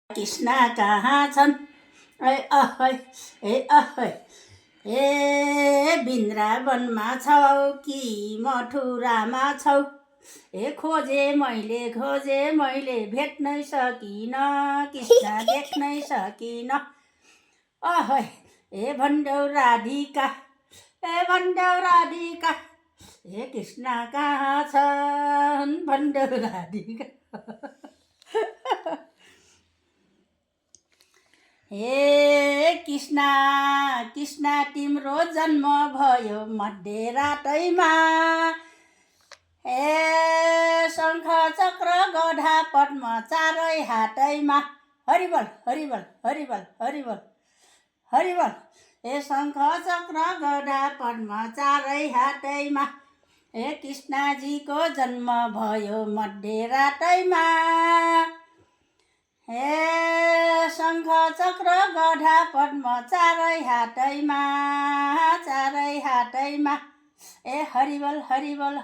कृष्ण कहाँ छन् ए अहै ए अहै ए वृन्दावनमा छौ कि मथुरामा छौ ए खोजे मैले भेट्नै सकिन कृष्ण देख्नै सकिन अहै ए भण्डौ राधिका ए कृष्ण कहाँ छन् भण्डौ राधिका हे कृष्ण तिम्रो जन्म भयो मध्यरातैमा हे शङ्ख चक्र गधा पद्म चारै हातैमा हरिबल हरिबल हरिबल हरिबल हरिबल हे शङ्ख चक्र गधा पद्म चारै हातैमा हे कृष्णजीको जन्म भयो मध्यरातैमा हे शङ्ख चक्र गधा पद्म चारै हातैमा ए हरिबल हरिबल हरि